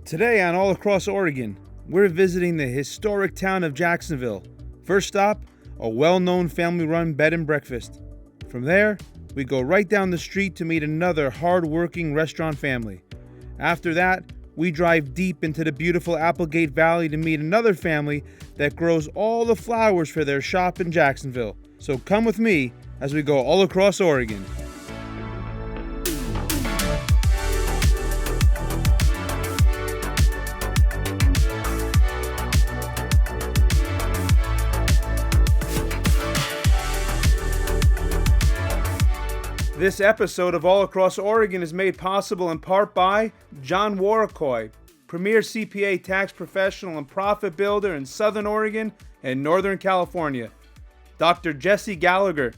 Today on All Across Oregon, we're visiting the historic town of Jacksonville. First stop, a well-known family-run bed and breakfast. From there, we go right down the street to meet another hard-working restaurant family. After that, we drive deep into the beautiful Applegate Valley to meet another family that grows all the flowers for their shop in Jacksonville. So come with me as we go all across Oregon. This episode of All Across Oregon is made possible in part by John Warricoy, premier CPA tax professional and profit builder in Southern Oregon and Northern California. Dr. Jesse Gallagher,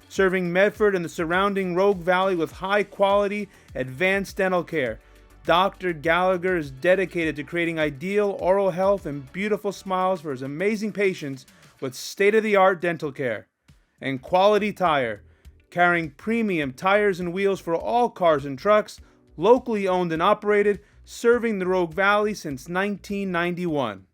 serving Medford and the surrounding Rogue Valley with high-quality, advanced dental care. Dr. Gallagher is dedicated to creating ideal oral health and beautiful smiles for his amazing patients with state-of-the-art dental care. And Quality Tire, carrying premium tires and wheels for all cars and trucks, locally owned and operated, serving the Rogue Valley since 1991.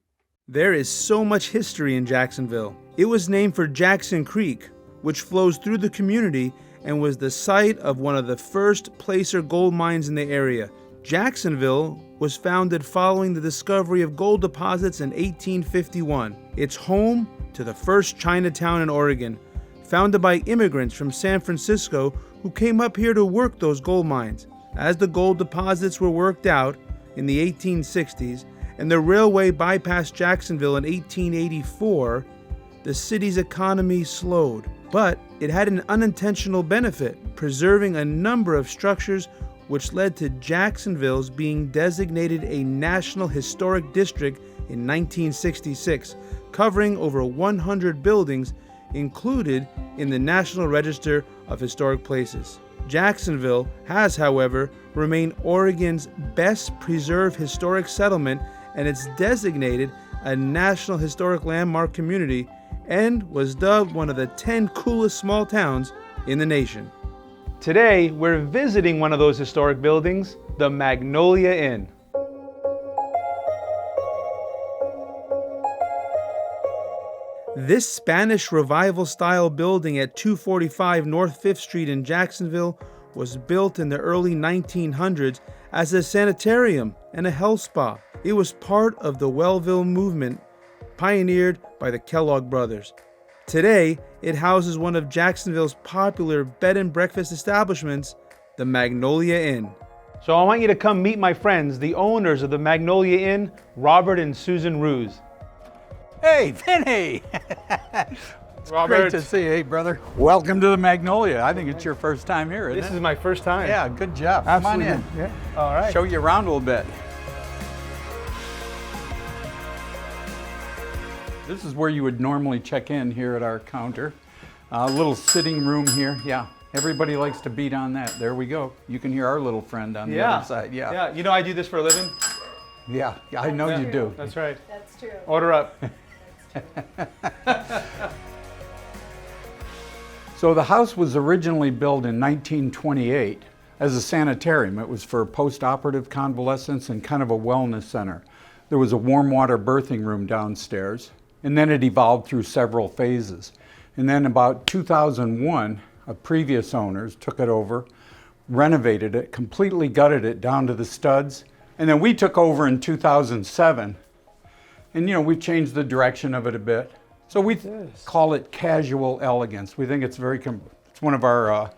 There is so much history in Jacksonville. It was named for Jackson Creek, which flows through the community and was the site of one of the first placer gold mines in the area. Jacksonville was founded following the discovery of gold deposits in 1851. It's home to the first Chinatown in Oregon, founded by immigrants from San Francisco who came up here to work those gold mines. As the gold deposits were worked out in the 1860s and the railway bypassed Jacksonville in 1884, the city's economy slowed. But it had an unintentional benefit, preserving a number of structures which led to Jacksonville's being designated a National Historic District in 1966, covering over 100 buildings included in the National Register of Historic Places. Jacksonville has, however, remained Oregon's best preserved historic settlement, and it's designated a National Historic Landmark Community and was dubbed one of the 10 coolest small towns in the nation. Today, we're visiting one of those historic buildings, the Magnolia Inn. This Spanish Revival-style building at 245 North 5th Street in Jacksonville was built in the early 1900s as a sanitarium and a health spa. It was part of the Wellville movement, pioneered by the Kellogg brothers. Today, it houses one of Jacksonville's popular bed and breakfast establishments, the Magnolia Inn. So I want you to come meet my friends, the owners of the Magnolia Inn, Robert and Susan Ruse. Hey, Vinny! It's Robert. great to see you, hey, brother. Welcome to the Magnolia. I think it's your first time here, isn't it? This is my first time. Yeah, good job. Absolutely. Come on in. Yeah. All right. Show you around a little bit. This is where you would normally check in here at our counter. A little sitting room here. Yeah, everybody likes to beat on that. There we go. You can hear our little friend on the other side. Yeah. Yeah. You know I do this for a living? Yeah, I know you do. That's right. That's true. Order up. So the house was originally built in 1928 as a sanitarium. It was for post-operative convalescence and kind of a wellness center. There was a warm water birthing room downstairs, and then it evolved through several phases. And then about 2001, previous owners took it over, renovated it, completely gutted it down to the studs, and then we took over in 2007. And we've changed the direction of it a bit. So we call it casual elegance. We think it's it's one of our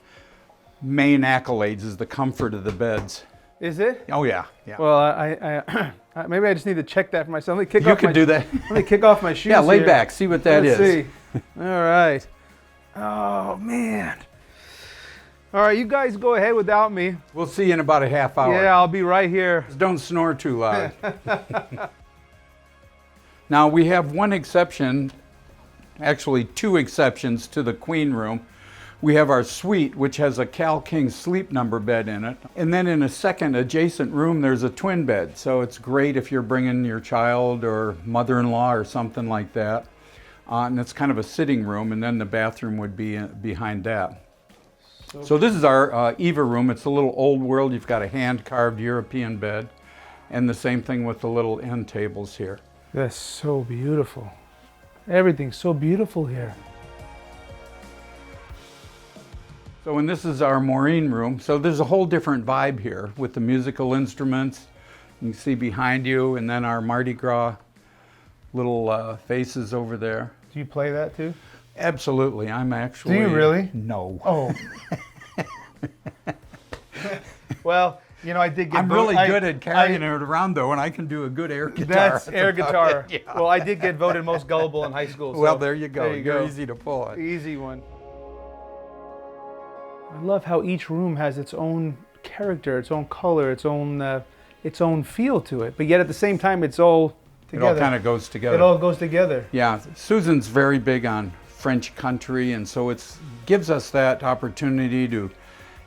main accolades is the comfort of the beds. Is it? Oh yeah, yeah. Well, I maybe I just need to check that for myself. Let me kick You off could do that. Let me kick off my shoes. Yeah, lay here. back, see what that is. Let's see. All right. Oh man. All right, you guys go ahead without me. We'll see you in about a half hour. Yeah, I'll be right here. Just don't snore too loud. Now we have one exception, actually two exceptions to the queen room. We have our suite, which has a Cal King sleep number bed in it. And then in a second adjacent room, there's a twin bed. So it's great if you're bringing your child or mother-in-law or something like that. And it's kind of a sitting room, and then the bathroom would be behind that. So this is our Eva room. It's a little old world. You've got a hand-carved European bed. And the same thing with the little end tables here. That's so beautiful. Everything's so beautiful here. So, and this is our Maureen room. So there's a whole different vibe here with the musical instruments. You can see behind you, and then our Mardi Gras little faces over there. Do you play that too? Absolutely. I'm actually... Do you really? No. Oh. Well, you know, I did get... I'm really good at carrying it around, though, and I can do a good air guitar. That's air guitar. Yeah. Well, I did get voted most gullible in high school. So well, there you go. There you go. Easy to pull it. Easy one. I love how each room has its own character, its own color, its own feel to it. But yet at the same time, it's all together. It all kind of goes together. It all goes together. Yeah. Susan's very big on French country, and so it gives us that opportunity to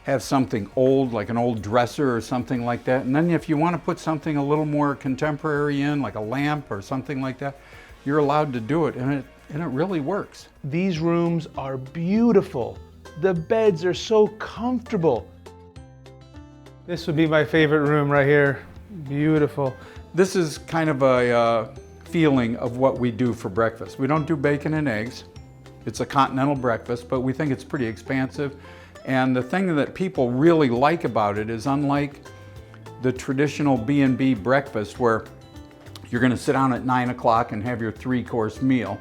have something old, like an old dresser or something like that. And then if you want to put something a little more contemporary in, like a lamp or something like that, you're allowed to do it, and it really works. These rooms are beautiful. The beds are so comfortable. This would be my favorite room right here. Beautiful. This is kind of a feeling of what we do for breakfast. We don't do bacon and eggs. It's a continental breakfast, but we think it's pretty expansive. And the thing that people really like about it is, unlike the traditional B&B breakfast where you're going to sit down at 9 o'clock and have your 3-course meal.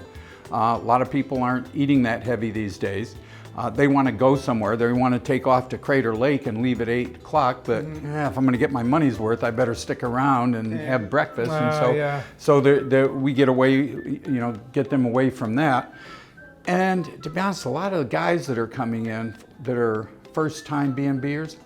A lot of people aren't eating that heavy these days. They want to go somewhere. They want to take off to Crater Lake and leave at 8 o'clock, but if I'm going to get my money's worth, I better stick around and have breakfast. And so we get away, get them away from that. And to be honest, a lot of the guys that are coming in that are first-time B&Bers,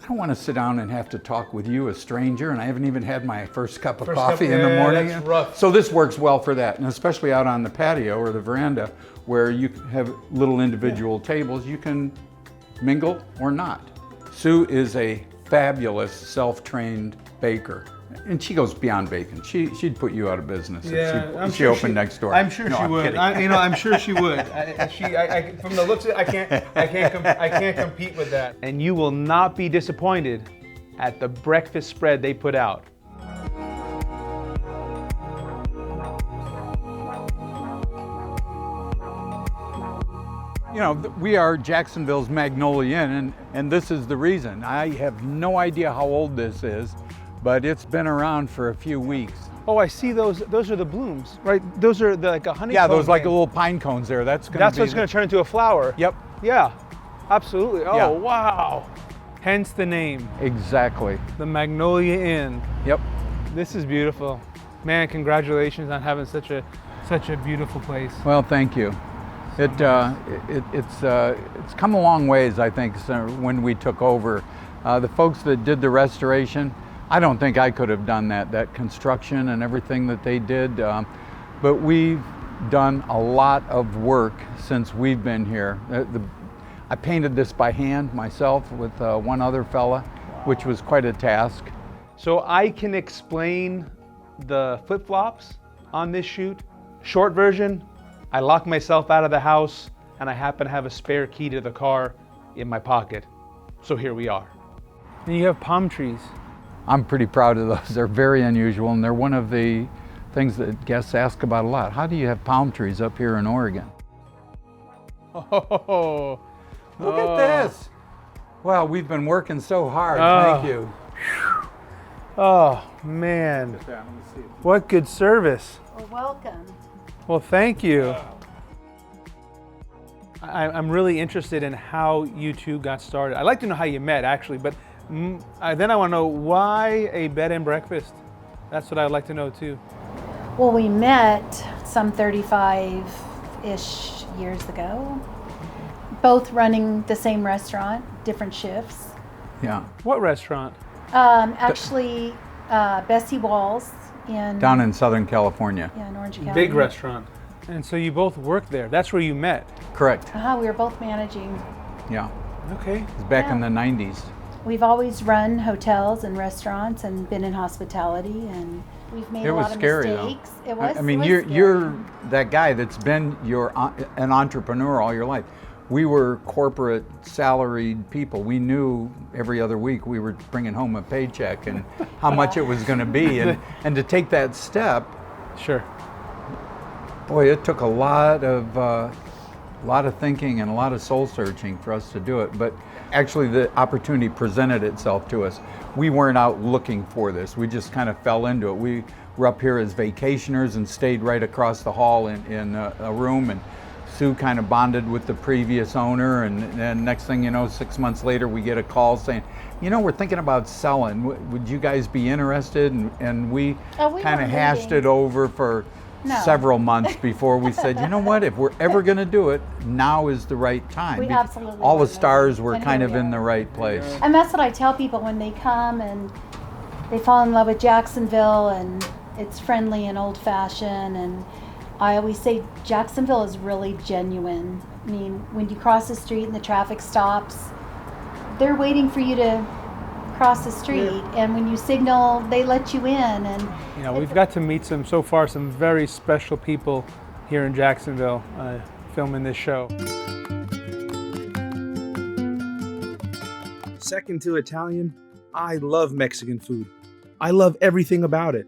I don't want to sit down and have to talk with you, a stranger, and I haven't even had my first cup of coffee in the morning. That's rough. So this works well for that, and especially out on the patio or the veranda where you have little individual tables, you can mingle or not. Sue is a fabulous self-trained baker. And she goes beyond bacon. She'd put you out of business if she opened next door. I'm sure she would. I'm sure she would. From the looks of it, I can't compete with that. And you will not be disappointed at the breakfast spread they put out. We are Jacksonville's Magnolia Inn, and this is the reason. I have no idea how old this is, but it's been around for a few weeks. Oh, I see those. Those are the blooms, right? Those are like a honeycomb. Yeah, those like little pine cones there. That's what's going to turn into a flower. Yep. Yeah, absolutely. Oh, yeah. Wow. Hence the name. Exactly. The Magnolia Inn. Yep. This is beautiful. Man, congratulations on having such a beautiful place. Well, thank you. It's come a long ways, I think, when we took over. The folks that did the restoration, I don't think I could have done that construction and everything that they did, but we've done a lot of work since we've been here. I painted this by hand myself with one other fella, which was quite a task. So I can explain the flip-flops on this shoot. Short version, I locked myself out of the house and I happen to have a spare key to the car in my pocket. So here we are. And you have palm trees. I'm pretty proud of those. They're very unusual, and they're one of the things that guests ask about a lot. How do you have palm trees up here in Oregon? Oh, look at this. Well, we've been working so hard. Thank you. Oh, man. What good service. Well, welcome. Well, thank you. I'm really interested in how you two got started. I'd like to know how you met, actually, but then I want to know why a bed and breakfast. That's what I'd like to know, too. Well, we met some 35-ish years ago, both running the same restaurant, different shifts. Yeah. What restaurant? Actually, Bessie Walls down in Southern California. Yeah, in Orange County. Big restaurant. And so you both worked there. That's where you met. Correct. We were both managing. Yeah. Okay. It was back in the 90s. We've always run hotels and restaurants and been in hospitality, and we've made a lot of mistakes. It was scary. I mean, you're that guy that's been an entrepreneur all your life. We were corporate salaried people. We knew every other week we were bringing home a paycheck and how much it was going to be. And to take that step, Sure. boy, it took a lot of thinking and a lot of soul searching for us to do it. But actually the opportunity presented itself to us. We weren't out looking for this. We just kind of fell into it. We were up here as vacationers and stayed right across the hall in a room, and Sue kind of bonded with the previous owner, and then next thing you know, 6 months later, we get a call saying, you know, we're thinking about selling. Would you guys be interested? And we kind of hashed it over for several months before we said, you know what, if we're ever going to do it, now is the right time. We absolutely all the weren't stars were and kind here of we in are. the right place. And that's what I tell people when they come and they fall in love with Jacksonville, and it's friendly and old-fashioned, and I always say Jacksonville is really genuine. I mean, when you cross the street and the traffic stops, they're waiting for you to cross the street, and when you signal, they let you in. And You know, we've got to meet some very special people here in Jacksonville filming this show. Second to Italian, I love Mexican food. I love everything about it.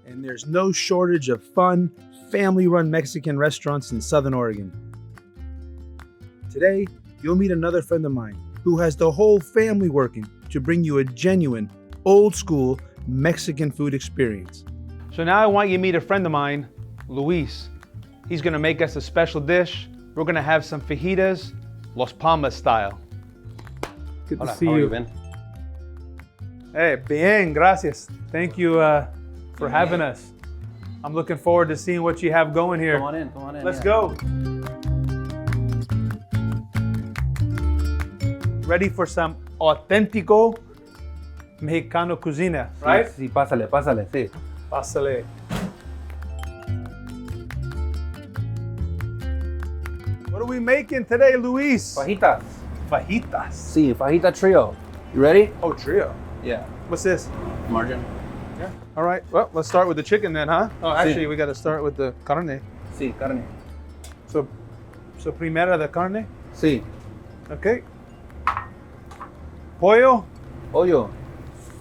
And there's no shortage of fun, family-run Mexican restaurants in Southern Oregon. Today, you'll meet another friend of mine who has the whole family working to bring you a genuine, old-school Mexican food experience. So now I want you to meet a friend of mine, Luis. He's gonna make us a special dish. We're gonna have some fajitas, Las Palmas style. Good to see you. Ben? Hey, bien, gracias. Thank you for having us. I'm looking forward to seeing what you have going here. Come on in. Let's go. Ready for some auténtico Mexicano cuisine, right? Sí, pásale, sí. Pásale. What are we making today, Luis? Fajitas. Fajitas. Sí, fajita trio. You ready? Oh, trio. Yeah. What's this? Margin. Yeah. All right. Well, let's start with the chicken then, huh? Oh, actually, Sí. we got to start with the carne. Sí, carne. So primero the carne. Sí. Okay. Pollo. Pollo.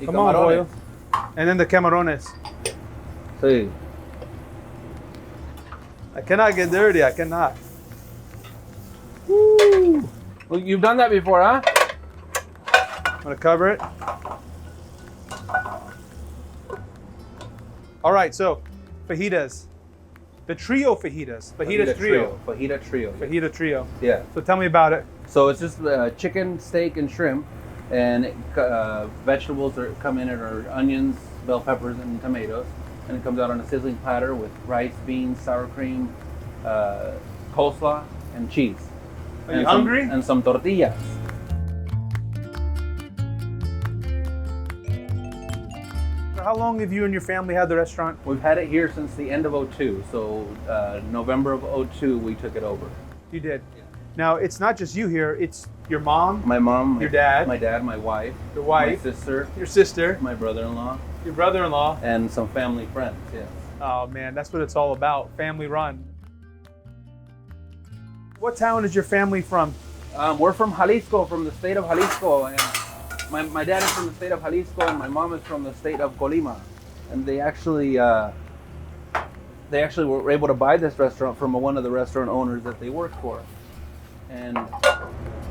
Y Come on, camarones. pollo. And then the camarones. Sí. I cannot get dirty. I cannot. Woo. Well, you've done that before, huh? I'm gonna cover it. All right. So, fajitas. The trio fajitas. Fajitas trio. Fajita trio. Fajita trio. Yeah. So tell me about it. So it's just chicken, steak, and shrimp, and vegetables come in it are onions, bell peppers, and tomatoes, and it comes out on a sizzling platter with rice, beans, sour cream, coleslaw, and cheese. Are you hungry? And some tortillas. So how long have you and your family had the restaurant? We've had it here since the end of '02, so November of '02 we took it over. You did. Now it's not just you here. It's your mom, My mom, Your dad? my dad, my wife, your wife, my sister, your sister, my brother-in-law, your brother-in-law. and some family friends. Yes. Oh man, that's what it's all about. Family run. What town is your family from? We're from Jalisco, from the state of Jalisco, and my dad is from the state of Jalisco, and my mom is from the state of Colima, and they actually were able to buy this restaurant from one of the restaurant owners that they worked for, and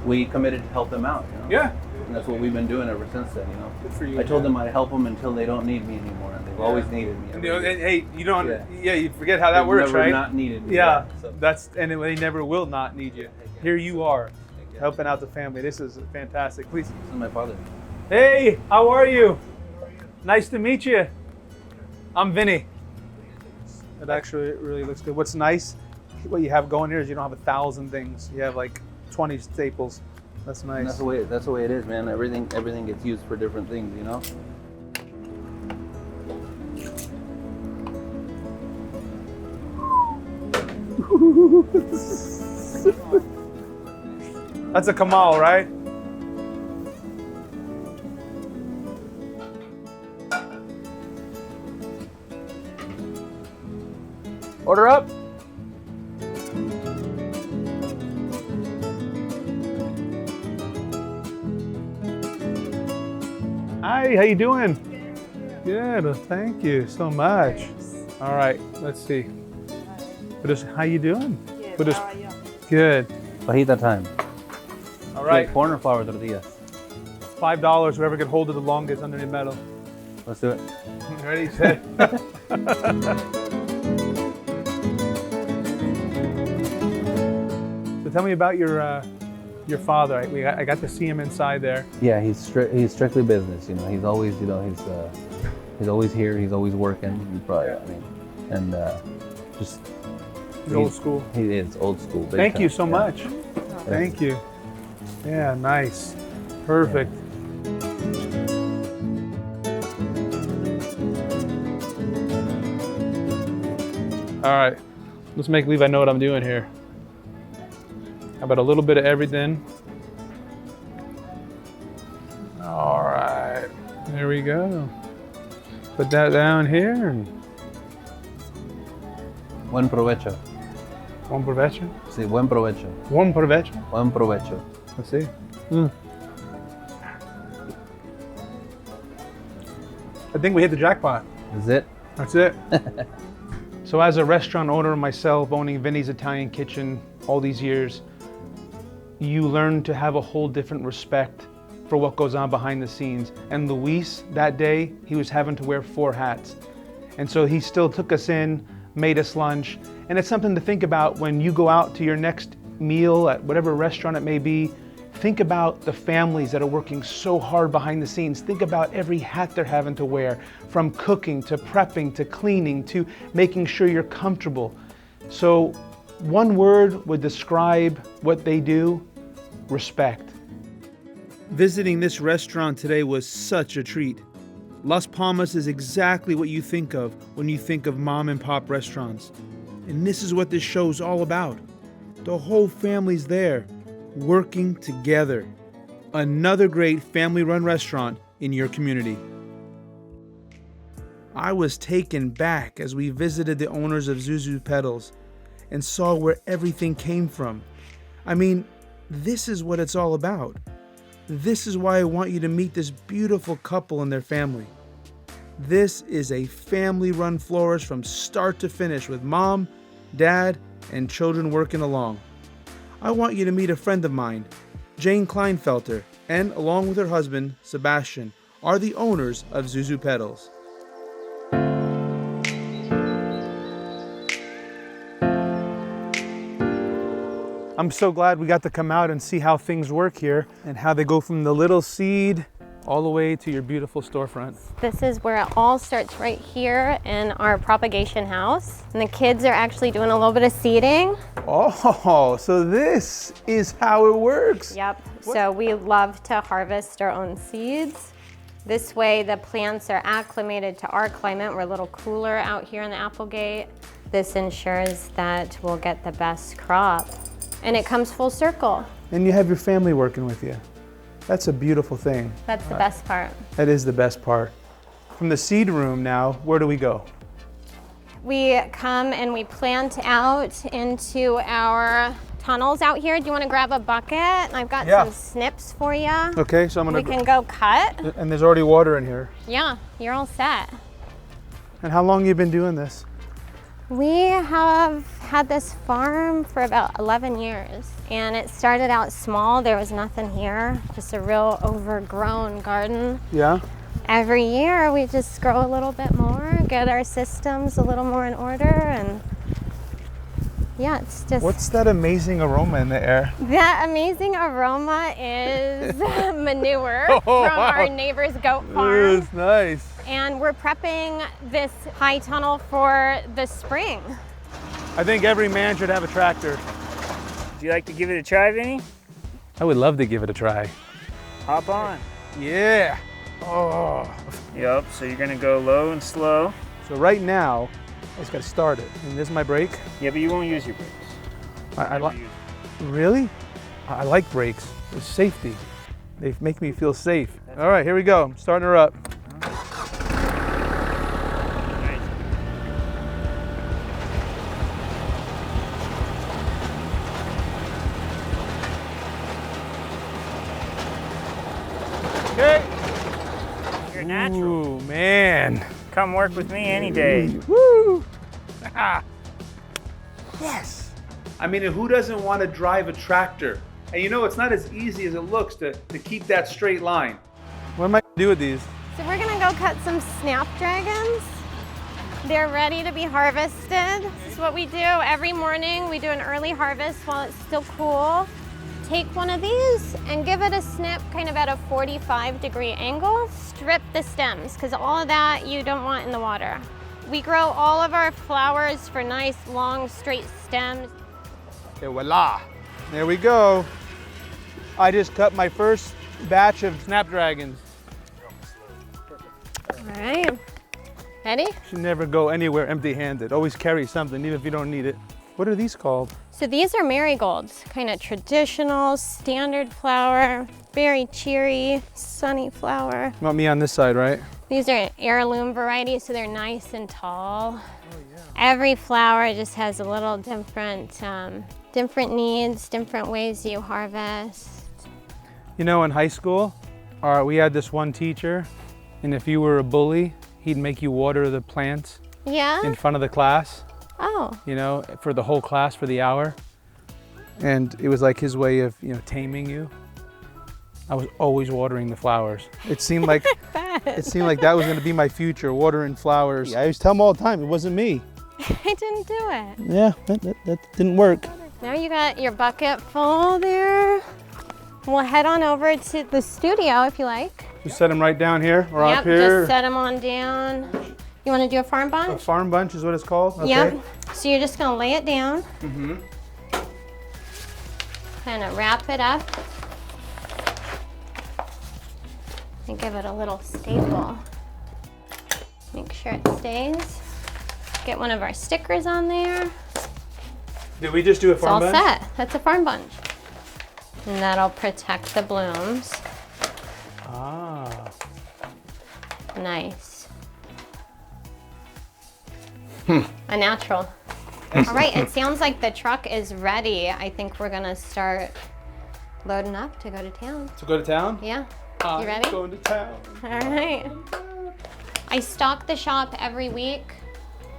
we committed to help them out. You know? Yeah. And that's what we've been doing ever since then. You know. Good for you. I told them I'd help them until they don't need me anymore, and they've always needed me. And, you know, and, hey, you don't. Yeah. Yeah, you forget how that They've works, never right? not needed me. Yeah, So. and they never will not need you. Here you are, helping out the family. This is fantastic. Please. This is my father. Hey, how are you? Nice to meet you. I'm Vinny. It actually really looks good. What's nice, what you have going here is you don't have 1,000 things. You have like 20 staples. That's nice. And that's the way it is, man. Everything gets used for different things, you know. That's a Kamal, right? Order up. Hey, how you doing? Good. Thank you so much. All right, let's see. How you doing? Good. How are you? Good. Fajita time. All right. Corn or flour tortillas? $5, whoever can hold it the longest underneath metal. Let's do it. Ready, set. So tell me about your father. I got to see him inside there. Yeah, he's strictly business. You know, he's always he's always here. He's always working. Just He's old school. He is old school. big Thank time. you so Yeah. much. Thank you. Yeah, nice. Perfect. All right, let's make believe I know what I'm doing here. How about a little bit of everything? All right, there we go. Put that down here. And Buen provecho. Buen provecho. Sí, buen provecho. Buen provecho. Buen provecho. Let's see. I think we hit the jackpot. Is it? That's it. So as a restaurant owner myself, owning Vinny's Italian Kitchen all these years, you learn to have a whole different respect for what goes on behind the scenes. And Luis, that day, he was having to wear 4 hats. And so he still took us in, made us lunch. And it's something to think about when you go out to your next meal at whatever restaurant it may be. Think about the families that are working so hard behind the scenes. Think about every hat they're having to wear, from cooking to prepping to cleaning to making sure you're comfortable. So one word would describe what they do: respect. Visiting this restaurant today was such a treat. Las Palmas is exactly what you think of when you think of mom and pop restaurants. And this is what this show's all about. The whole family's there, working together. Another great family-run restaurant in your community. I was taken back as we visited the owners of ZuZu Petals and saw where everything came from. I mean, this is what it's all about. This is why I want you to meet this beautiful couple and their family. This is a family-run florist from start to finish, with mom, dad, and children working along. I want you to meet a friend of mine, Jane Kleinfelter, and along with her husband, Sebastian, are the owners of ZuZu Petals. I'm so glad we got to come out and see how things work here and how they go from the little seed all the way to your beautiful storefront. This is where it all starts, right here in our propagation house. And the kids are actually doing a little bit of seeding. Oh, so this is how it works. Yep. So we love to harvest our own seeds. This way the plants are acclimated to our climate. We're a little cooler out here in the Applegate. This ensures that we'll get the best crop. And it comes full circle. And you have your family working with you. That's a beautiful thing. That's the best part. That is the best part. From the seed room now, where do we go? We come and we plant out into our tunnels out here. Do you want to grab a bucket? I've got some snips for you. Okay, so I'm gonna. We can go cut. And there's already water in here. Yeah, you're all set. And how long have you been doing this? We have had this farm for about 11 years, and it started out small. There was nothing here, just a real overgrown garden. Yeah. Every year we just grow a little bit more, get our systems a little more in order, and yeah, it's just... What's that amazing aroma in the air? That amazing aroma is manure from our neighbor's goat farm. It's nice. And we're prepping this high tunnel for the spring. I think every man should have a tractor. Would you like to give it a try, Vinny? I would love to give it a try. Hop on. Yeah. Oh. Yep, so you're gonna go low and slow. So right now, I just gotta start it. And this is my brake. Yeah, but you won't use your brakes. I like. Really? I like brakes. It's safety. They make me feel safe. All right, here we go. I'm starting her up. You're natural. Ooh, man. Come work with me any day. Woo! Yes. I mean, who doesn't want to drive a tractor? And you know, it's not as easy as it looks to keep that straight line. What am I gonna do with these? So we're gonna go cut some snapdragons. They're ready to be harvested. This is what we do every morning. We do an early harvest while it's still cool. Take one of these and give it a snip kind of at a 45-degree angle. Strip the stems, because all of that you don't want in the water. We grow all of our flowers for nice, long, straight stems. Okay, voila. There we go. I just cut my first batch of snapdragons. All right, ready? Should never go anywhere empty-handed. Always carry something, even if you don't need it. What are these called? So these are marigolds, kind of traditional, standard flower, very cheery, sunny flower. You want me on this side, right? These are heirloom varieties, so they're nice and tall. Oh, yeah. Every flower just has a little different, different needs, different ways you harvest. You know, in high school, we had this one teacher, and if you were a bully, he'd make you water the plants Yeah? in front of the class, Oh, you know, for the whole class for the hour. And it was like his way of, you know, taming you. I was always watering the flowers. It seemed like that was going to be my future, watering flowers. I used to tell him all the time, it wasn't me. I didn't do it. Yeah, that didn't work. Now you got your bucket full there. We'll head on over to the studio if you like. You set them right down here or Yep, up here? just set them on down. You want to do a farm A bunch? farm bunch is what it's called? Okay. Yep. So you're just gonna lay it down. Mm-hmm. Kind of wrap it up. And give it a little staple. Make sure it stays. Get one of our stickers on there. Did we just do a It's all farm bunch? set. That's a farm bunch. And that'll protect the blooms. Ah. Nice. A natural. All right, it sounds like the truck is ready. I think we're gonna start loading up to go to town. To go to town? Yeah, I'm you ready? going to town. All right. I stock the shop every week,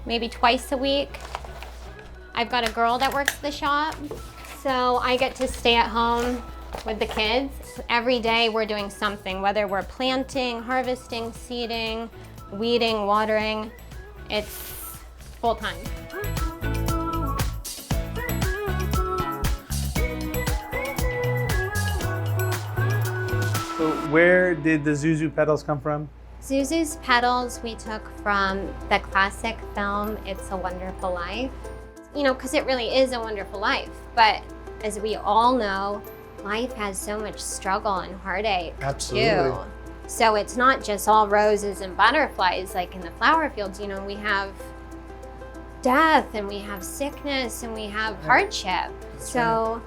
maybe twice a week. I've got a girl that works the shop, so I get to stay at home with the kids. Every day we're doing something, whether we're planting, harvesting, seeding, weeding, watering. It's full time. So where did the ZuZu Petals come from? ZuZu's Petals we took from the classic film, It's a Wonderful Life. You know, because it really is a wonderful life. But as we all know, life has so much struggle and heartache too. So it's not just all roses and butterflies like in the flower fields. You know, we have death and we have sickness and we have hardship. So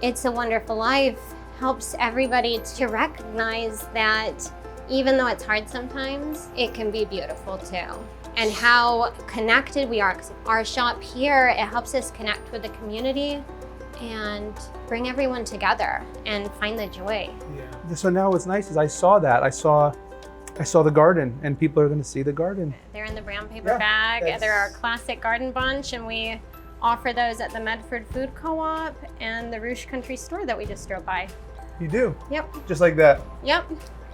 It's a Wonderful Life helps everybody to recognize that even though it's hard sometimes, it can be beautiful too. And how connected we are. Our shop here, it helps us connect with the community and bring everyone together and find the joy. Yeah. So now what's nice is I saw the garden, and people are going to see the garden. They're in the brown paper bag. They're our classic garden bunch, and we offer those at the Medford Food Co-op and the Rouge Country store that we just drove by. You do? Yep. Just like that? Yep.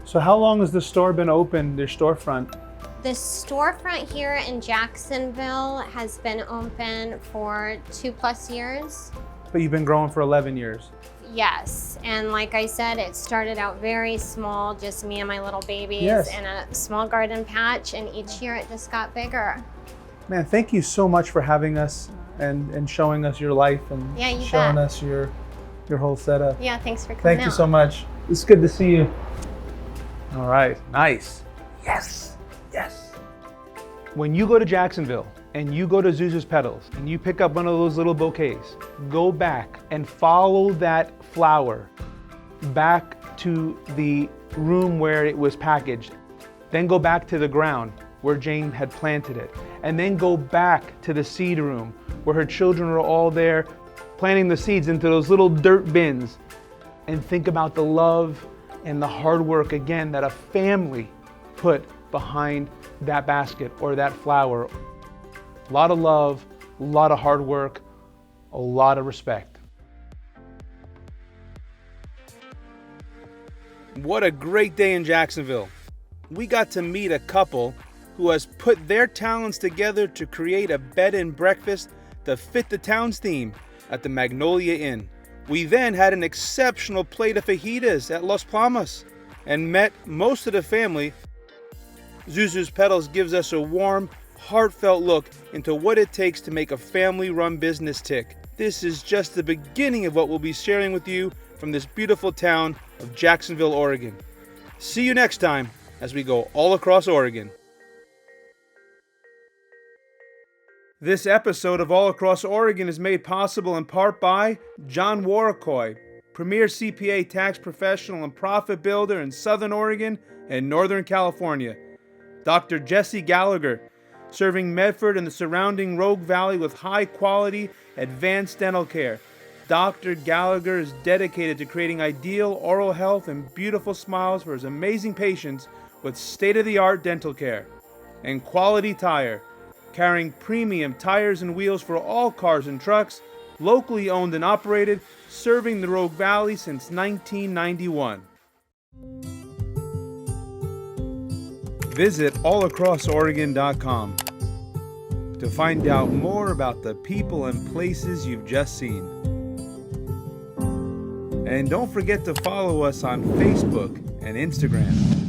So how long has the store been open, their storefront? The storefront here in Jacksonville has been open for 2+ years. But you've been growing for 11 years. Yes, and like I said, it started out very small, just me and my little babies in a small garden patch, and each year it just got bigger. Man, thank you so much for having us and showing us your life and Yeah, you showing bet. us your whole setup. Yeah, thanks for coming Thank out. you so much. It's good to see you. All right, nice. Yes, yes. When you go to Jacksonville and you go to ZuZu's Petals and you pick up one of those little bouquets, go back and follow that flower back to the room where it was packaged. Then go back to the ground where Jane had planted it. And then go back to the seed room where her children were all there planting the seeds into those little dirt bins. And think about the love and the hard work again that a family put behind that basket or that flower. A lot of love, a lot of hard work, a lot of respect. What a great day in Jacksonville. We got to meet a couple who has put their talents together to create a bed and breakfast to fit the town's theme at the Magnolia Inn. We then had an exceptional plate of fajitas at Las Palmas and met most of the family. ZuZu's Petals gives us a warm, heartfelt look into what it takes to make a family-run business tick. This is just the beginning of what we'll be sharing with you from this beautiful town of Jacksonville, Oregon. See you next time as we go all across Oregon. This episode of All Across Oregon is made possible in part by John Hwy, premier CPA tax professional and profit builder in Southern Oregon and Northern California. Dr. Jesse Gallagher, serving Medford and the surrounding Rogue Valley with high-quality, advanced dental care. Dr. Gallagher is dedicated to creating ideal oral health and beautiful smiles for his amazing patients with state-of-the-art dental care. And Quality Tire, carrying premium tires and wheels for all cars and trucks, locally owned and operated, serving the Rogue Valley since 1991. Visit allacrossoregon.com to find out more about the people and places you've just seen. And don't forget to follow us on Facebook and Instagram.